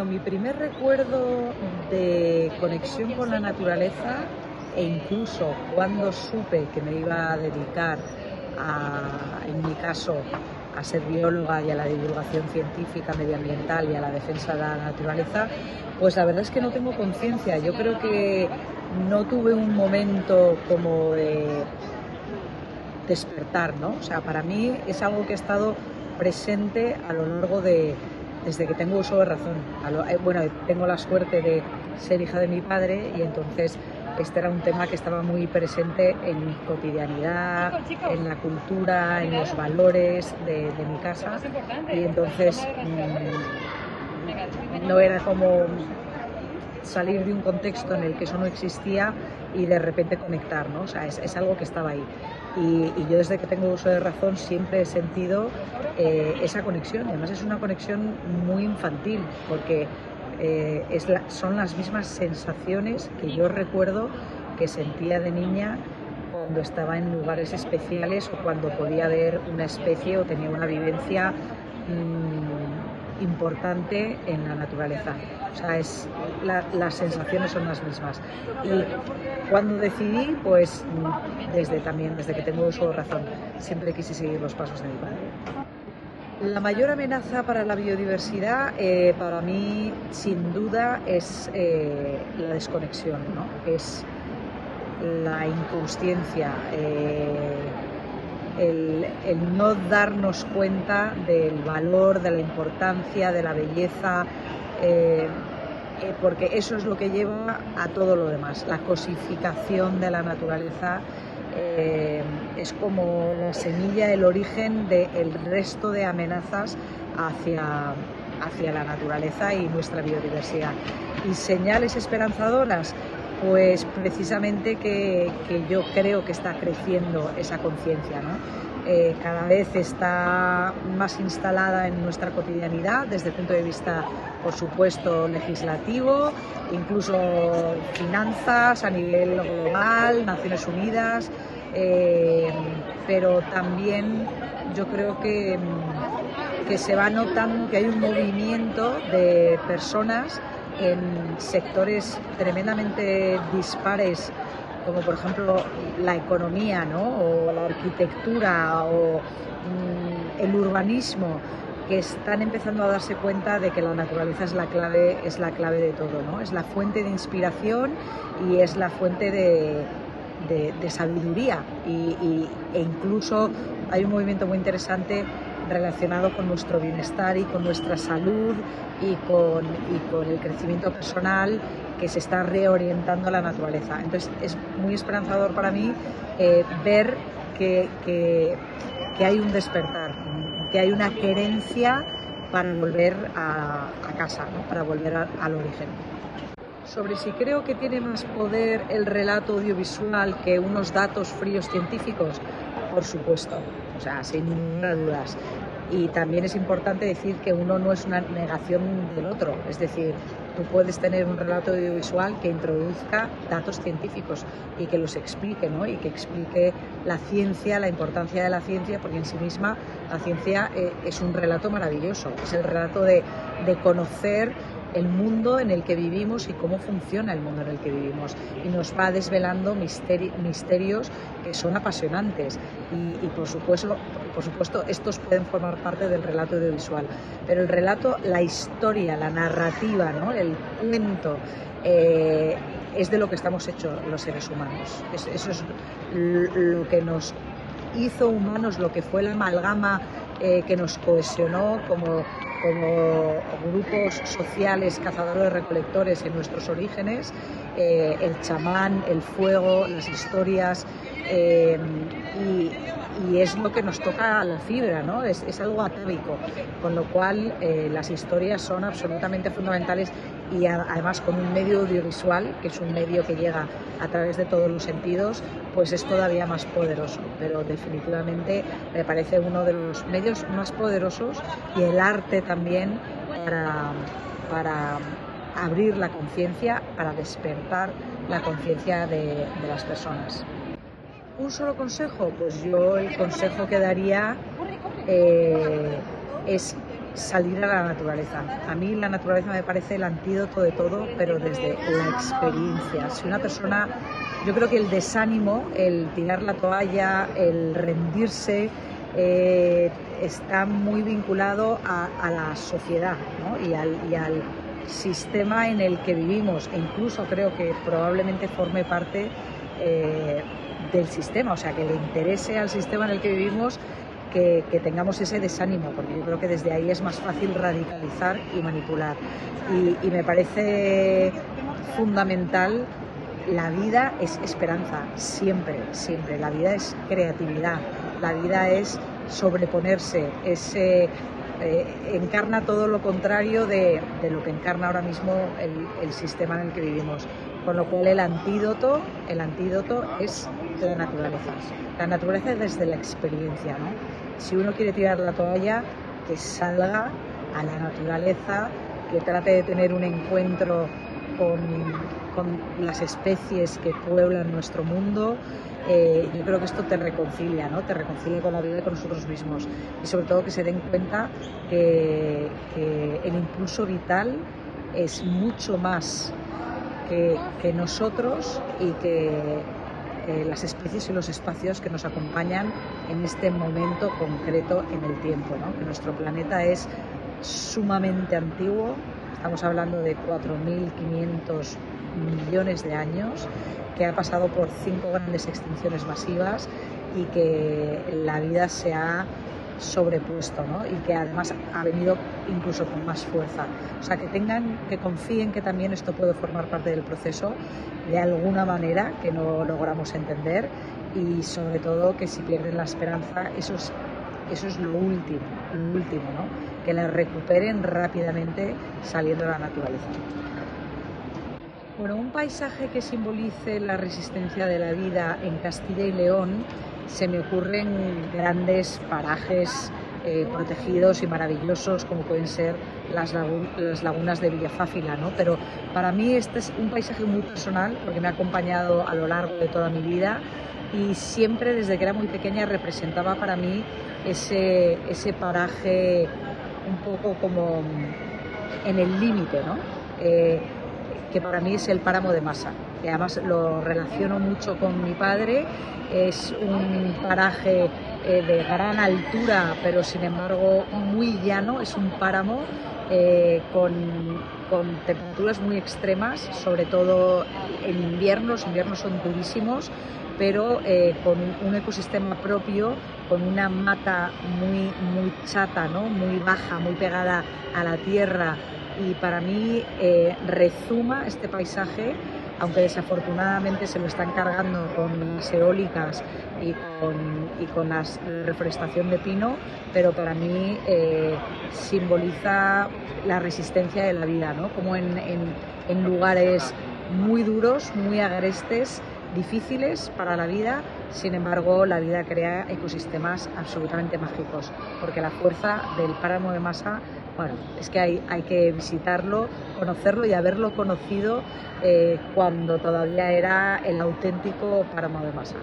Bueno, mi primer recuerdo de conexión con la naturaleza e incluso cuando supe que me iba a dedicar en mi caso, a ser bióloga y a la divulgación científica, medioambiental y a la defensa de la naturaleza, pues la verdad es que no tengo conciencia. Yo creo que no tuve un momento como de despertar, ¿no? O sea, para mí es algo que ha estado presente a lo largo desde que tengo uso de razón. Bueno, tengo la suerte de ser hija de mi padre y entonces este era un tema que estaba muy presente en mi cotidianidad, en la cultura, en los valores de mi casa y entonces no era como salir de un contexto en el que eso no existía y de repente conectar, ¿no? O sea, es algo que estaba ahí. Y yo desde que tengo uso de razón siempre he sentido esa conexión. Además es una conexión muy infantil porque son las mismas sensaciones que yo recuerdo que sentía de niña cuando estaba en lugares especiales o cuando podía ver una especie o tenía una vivencia importante en la naturaleza. O sea, las sensaciones son las mismas. Y cuando decidí, pues desde que tengo uso de razón, siempre quise seguir los pasos de mi padre. La mayor amenaza para la biodiversidad, para mí, sin duda, es la desconexión, ¿no? Es la inconsciencia, el no darnos cuenta del valor, de la importancia, de la belleza, porque eso es lo que lleva a todo lo demás. La cosificación de la naturaleza es como la semilla, el origen del resto de amenazas hacia la naturaleza y nuestra biodiversidad. Y señales esperanzadoras, pues precisamente que yo creo que está creciendo esa conciencia, ¿no? Cada vez está más instalada en nuestra cotidianidad desde el punto de vista, por supuesto, legislativo, incluso finanzas a nivel global, Naciones Unidas, pero también yo creo que se va notando que hay un movimiento de personas en sectores tremendamente dispares, como por ejemplo la economía, ¿no? O la arquitectura o el urbanismo, que están empezando a darse cuenta de que la naturaleza es la clave de todo, ¿no? Es la fuente de inspiración y es la fuente de sabiduría e incluso hay un movimiento muy interesante relacionado con nuestro bienestar y con nuestra salud y con el crecimiento personal, que se está reorientando a la naturaleza. Entonces es muy esperanzador para mí ver que hay un despertar, que hay una querencia para volver a casa, ¿no? Para volver al origen. Sobre si creo que tiene más poder el relato audiovisual que unos datos fríos científicos, por supuesto, o sea, sin ninguna duda. Y también es importante decir que uno no es una negación del otro, es decir, tú puedes tener un relato audiovisual que introduzca datos científicos y que los explique, ¿no? Y que explique la ciencia, la importancia de la ciencia, porque en sí misma la ciencia es un relato maravilloso, es el relato de conocer el mundo en el que vivimos y cómo funciona el mundo en el que vivimos, y nos va desvelando misterios que son apasionantes y por supuesto estos pueden formar parte del relato audiovisual, pero el relato, la historia, la narrativa, ¿no? El cuento es de lo que estamos hechos los seres humanos. Eso es lo que nos hizo humanos, lo que fue la amalgama que nos cohesionó como grupos sociales cazadores-recolectores en nuestros orígenes, el chamán, el fuego, las historias, y es lo que nos toca a la fibra, ¿no? Es algo atávico, con lo cual las historias son absolutamente fundamentales y además con un medio audiovisual, que es un medio que llega a través de todos los sentidos, pues es todavía más poderoso, pero definitivamente me parece uno de los medios más poderosos, y el arte también para abrir la conciencia, para despertar la conciencia de las personas. ¿Un solo consejo? Pues yo el consejo que daría es salir a la naturaleza. A mí la naturaleza me parece el antídoto de todo, pero desde la experiencia. Si una persona, yo creo que el desánimo, el tirar la toalla, el rendirse, está muy vinculado a la sociedad, ¿no? y al sistema en el que vivimos, e incluso creo que probablemente forme parte del sistema, o sea, que le interese al sistema en el que vivimos que tengamos ese desánimo, porque yo creo que desde ahí es más fácil radicalizar y manipular. Y me parece fundamental. La vida es esperanza, siempre, siempre. La vida es creatividad, la vida es sobreponerse, encarna todo lo contrario de lo que encarna ahora mismo el sistema en el que vivimos. Con lo cual el antídoto es la naturaleza. La naturaleza desde la experiencia, ¿no? Si uno quiere tirar la toalla, que salga a la naturaleza, que trate de tener un encuentro con las especies que pueblan nuestro mundo. Yo creo que esto te reconcilia, ¿no? Te reconcilia con la vida y con nosotros mismos. Y sobre todo que se den cuenta que el impulso vital es mucho más que nosotros y que las especies y los espacios que nos acompañan en este momento concreto en el tiempo, ¿no? Que nuestro planeta es sumamente antiguo, estamos hablando de 4.500 millones de años, que ha pasado por 5 grandes extinciones masivas y que la vida se ha sobrepuesto, ¿no? Y que además ha venido incluso con más fuerza. O sea, que confíen que también esto puede formar parte del proceso de alguna manera que no logramos entender, y sobre todo que si pierden la esperanza, eso es lo último, ¿no? Que la recuperen rápidamente saliendo a la naturaleza. Bueno, un paisaje que simbolice la resistencia de la vida en Castilla y León, se me ocurren grandes parajes protegidos y maravillosos, como pueden ser las lagunas de Villafáfila, ¿no? Pero para mí este es un paisaje muy personal, porque me ha acompañado a lo largo de toda mi vida y siempre desde que era muy pequeña representaba para mí ese paraje un poco como en el límite, ¿no? Que para mí es el páramo de Masa, que además lo relaciono mucho con mi padre. Es un paraje de gran altura, pero sin embargo muy llano, es un páramo con temperaturas muy extremas, sobre todo en invierno. Los inviernos son durísimos, pero con un ecosistema propio, con una mata muy chata, ¿no? Muy baja, muy pegada a la tierra. Y para mí rezuma este paisaje, aunque desafortunadamente se lo están cargando con las eólicas y con la reforestación de pino, pero para mí simboliza la resistencia de la vida, ¿no? Como en lugares muy duros, muy agrestes, difíciles para la vida, sin embargo la vida crea ecosistemas absolutamente mágicos, porque la fuerza del páramo de Masa, bueno, es que hay que visitarlo, conocerlo y haberlo conocido cuando todavía era el auténtico páramo de Masa.